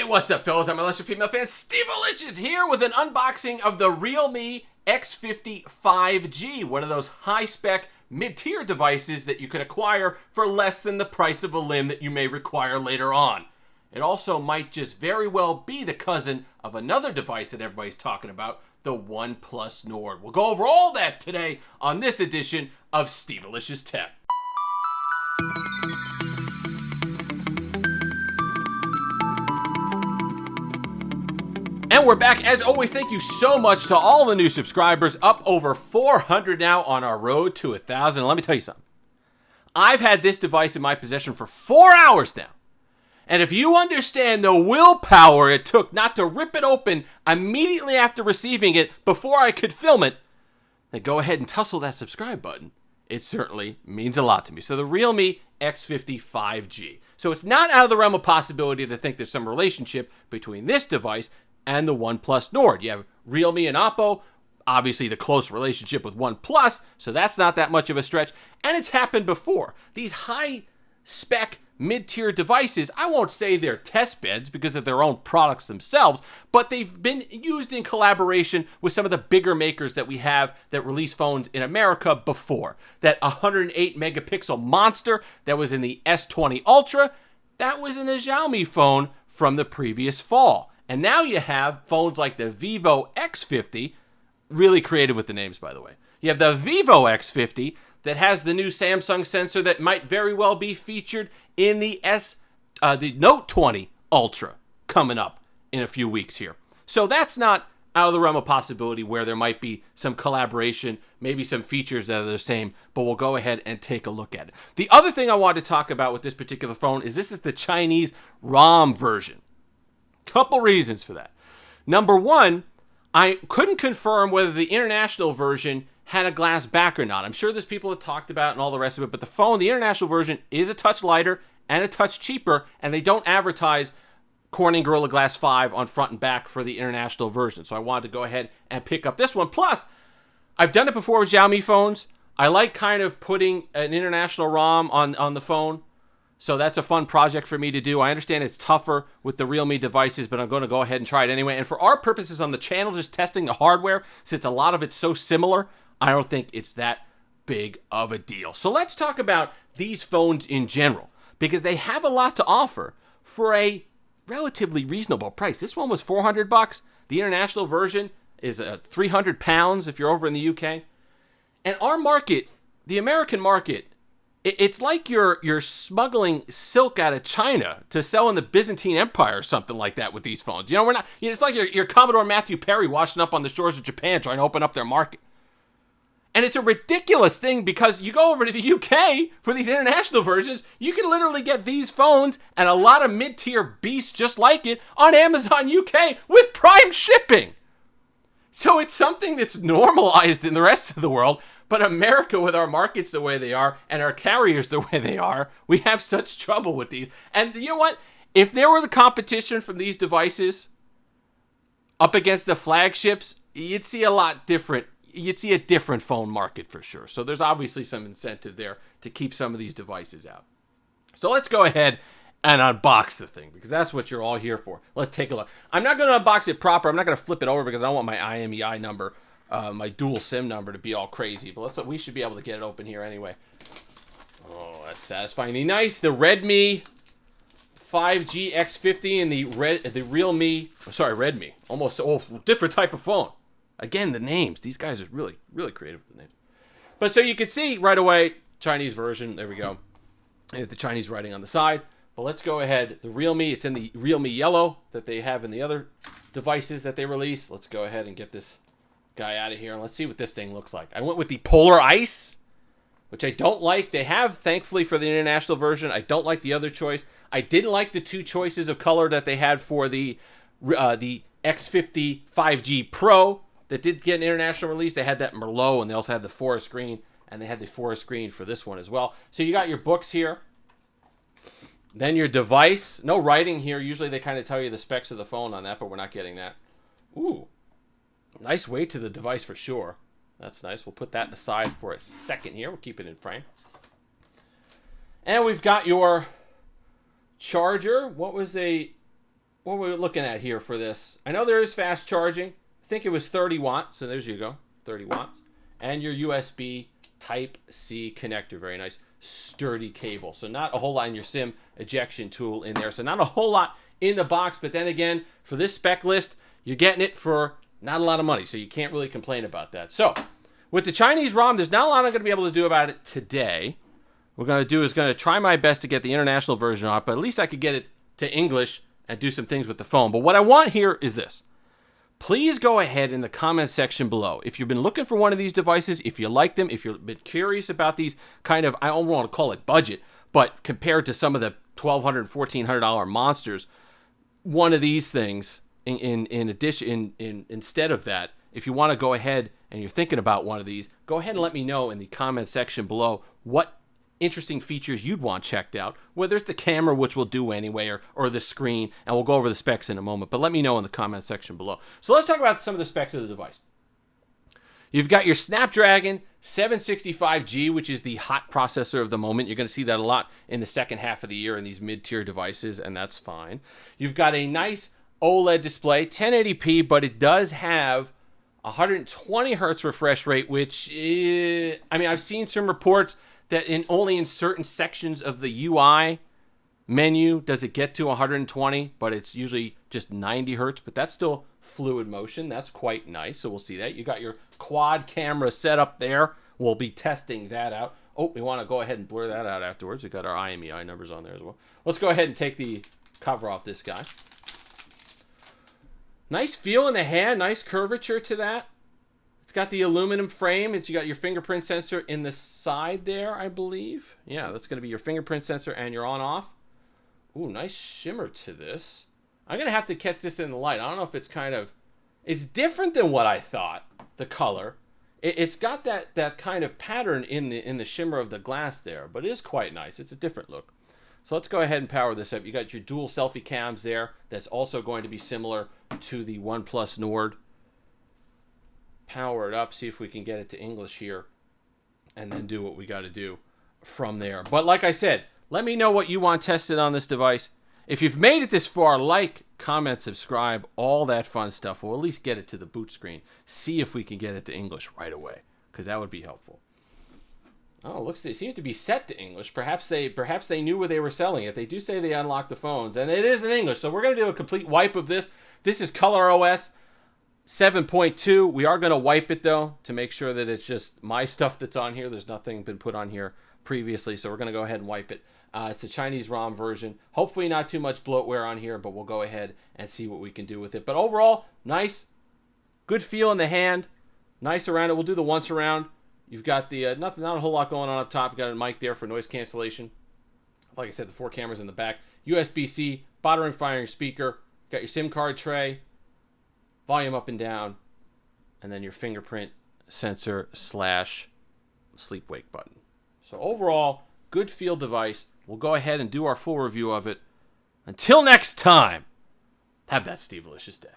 What's up, fellas? I'm Illustrious Female Fan Steve Alicious here with an unboxing of the Realme X50 5G, one of those high-spec, mid-tier devices that you can acquire for less than the price of a limb that you may require later on. It also might just very well be the cousin of another device that everybody's talking about, the OnePlus Nord. We'll go over all that today on this edition of Steve Alicious Tech. And we're back. As always, thank you so much to all the new subscribers, up over 400 now on our road to 1,000. Let me tell you something. I've had this device in my possession for 4 hours now. And if you understand the willpower it took not to rip it open immediately after receiving it before I could film it, then go ahead and tussle that subscribe button. It certainly means a lot to me. So the Realme X50 5G. So it's not out of the realm of possibility to think there's some relationship between this device and the OnePlus Nord. You have Realme and Oppo, obviously the close relationship with OnePlus, so that's not that much of a stretch. And it's happened before. These high-spec, mid-tier devices, I won't say they're test beds because of their own products themselves, but they've been used in collaboration with some of the bigger makers that we have that release phones in America before. That 108 megapixel monster that was in the S20 Ultra, that was in a Xiaomi phone from the previous fall. And now you have phones like the Vivo X50, really creative with the names, by the way. You have the Vivo X50 that has the new Samsung sensor that might very well be featured in the Note 20 Ultra coming up in a few weeks here. So that's not out of the realm of possibility where there might be some collaboration, maybe some features that are the same, but we'll go ahead and take a look at it. The other thing I wanted to talk about with this particular phone is this is the Chinese ROM version. Couple reasons for that. Number one, I couldn't confirm whether the international version had a glass back or not. I'm sure there's people that talked about it and all the rest of it, but the phone, the international version, is a touch lighter and a touch cheaper, and they don't advertise Corning Gorilla Glass 5 on front and back for the international version. So I wanted to go ahead and pick up this one. Plus, I've done it before with Xiaomi phones. I like kind of putting an international ROM on the phone. So that's a fun project for me to do. I understand it's tougher with the Realme devices, but I'm going to go ahead and try it anyway. And for our purposes on the channel, just testing the hardware, since a lot of it's so similar, I don't think it's that big of a deal. So let's talk about these phones in general, because they have a lot to offer for a relatively reasonable price. This one was $400. The international version is £300 if you're over in the UK. And our market, the American market, it's like you're smuggling silk out of China to sell in the Byzantine Empire or something like that with these phones. We're not. It's like you're Commodore Matthew Perry washing up on the shores of Japan trying to open up their market. And it's a ridiculous thing because you go over to the UK for these international versions, you can literally get these phones and a lot of mid-tier beasts just like it on Amazon UK with Prime shipping. So it's something that's normalized in the rest of the world. But America, with our markets the way they are and our carriers the way they are, we have such trouble with these. And you know what? If there were the competition from these devices up against the flagships, you'd see a lot different. You'd see a different phone market for sure. So there's obviously some incentive there to keep some of these devices out. So let's go ahead and unbox the thing because that's what you're all here for. Let's take a look. I'm not going to unbox it proper. I'm not going to flip it over because I don't want my IMEI number, my dual SIM number to be all crazy, but we should be able to get it open here anyway. Oh, that's satisfying. The Redmi 5G X50 and the Realme, Redmi, almost different type of phone. Again, the names. These guys are really, really creative with the names. But so you can see right away, Chinese version. There we go. And the Chinese writing on the side. But let's go ahead. The Realme, it's in the Realme yellow that they have in the other devices that they release. Let's go ahead and get this guy out of here and let's see what this thing looks like. I went with the Polar Ice, which I don't like. They have, thankfully, for the international version. I don't like the other choice. I didn't like the two choices of color that they had for the X50 5G Pro that did get an international release. They had that Merlot, and they also had the forest green, and they had the forest green for this one as well. So you got your books here. Then your device. No writing here. Usually they kind of tell you the specs of the phone on that, but we're not getting that. Ooh. Nice weight to the device for sure. That's nice. We'll put that aside for a second here. We'll keep it in frame. And we've got your charger. What was what we're looking at here for this. I know there is fast charging. I think it was 30 watts. So there's you go, 30 watts. And your USB Type-C connector. Very nice, sturdy cable. So not a whole lot in your SIM ejection tool in there. So not a whole lot in the box. But then again, for this spec list, you're getting it for not a lot of money. So you can't really complain about that. So with the Chinese ROM, there's not a lot I'm going to be able to do about it today. What we're going to do is going to try my best to get the international version on it, but at least I could get it to English and do some things with the phone. But what I want here is this. Please go ahead in the comment section below. If you've been looking for one of these devices, if you like them, if you've been curious about these kind of, I don't want to call it budget, but compared to some of the $1,200, $1,400 monsters, one of these things in addition, instead of that, if you want to go ahead and you're thinking about one of these, go ahead and let me know in the comment section below what interesting features you'd want checked out, whether it's the camera, which we'll do anyway, or the screen, and we'll go over the specs in a moment, but let me know in the comment section below. So let's talk about some of the specs of the device. You've got your Snapdragon 765G, which is the hot processor of the moment. You're going to see that a lot in the second half of the year in these mid-tier devices, and that's fine. You've got a nice OLED display, 1080p, but it does have 120 hertz refresh rate, which is, I mean, I've seen some reports that only in certain sections of the UI menu does it get to 120, but it's usually just 90 hertz, but that's still fluid motion. That's quite nice, so we'll see that. You got your quad camera set up there. We'll be testing that out. Oh, we want to go ahead and blur that out afterwards. We got our IMEI numbers on there as well. Let's go ahead and take the cover off this guy. Nice feel in the hand, nice curvature to that. It's got the aluminum frame. You got your fingerprint sensor in the side there, I believe. Yeah, that's going to be your fingerprint sensor and your on-off. Ooh, nice shimmer to this. I'm going to have to catch this in the light. I don't know if it's kind of... It's different than what I thought, the color. It's got that kind of pattern in the shimmer of the glass there, but it is quite nice. It's a different look. So let's go ahead and power this up. You got your dual selfie cams there. That's also going to be similar to the OnePlus Nord. Power it up, see if we can get it to English here, and then do what we got to do from there. But like I said, let me know what you want tested on this device. If you've made it this far, like, comment, subscribe, all that fun stuff. We'll at least get it to the boot screen. See if we can get it to English right away, because that would be helpful. Oh, it seems to be set to English. Perhaps they knew where they were selling it. They do say they unlocked the phones, and it is in English. So we're going to do a complete wipe of this. This is ColorOS 7.2. We are going to wipe it, though, to make sure that it's just my stuff that's on here. There's nothing been put on here previously, so we're going to go ahead and wipe it. It's the Chinese ROM version. Hopefully not too much bloatware on here, but we'll go ahead and see what we can do with it. But overall, nice. Good feel in the hand. Nice around it. We'll do the once around. You've got the not a whole lot going on up top. You've got a mic there for noise cancellation. Like I said, the 4 cameras in the back. USB-C, bottom and firing speaker. Got your SIM card tray. Volume up and down. And then your fingerprint sensor / sleep wake button. So overall, good feel device. We'll go ahead and do our full review of it. Until next time, have that Steve-alicious day.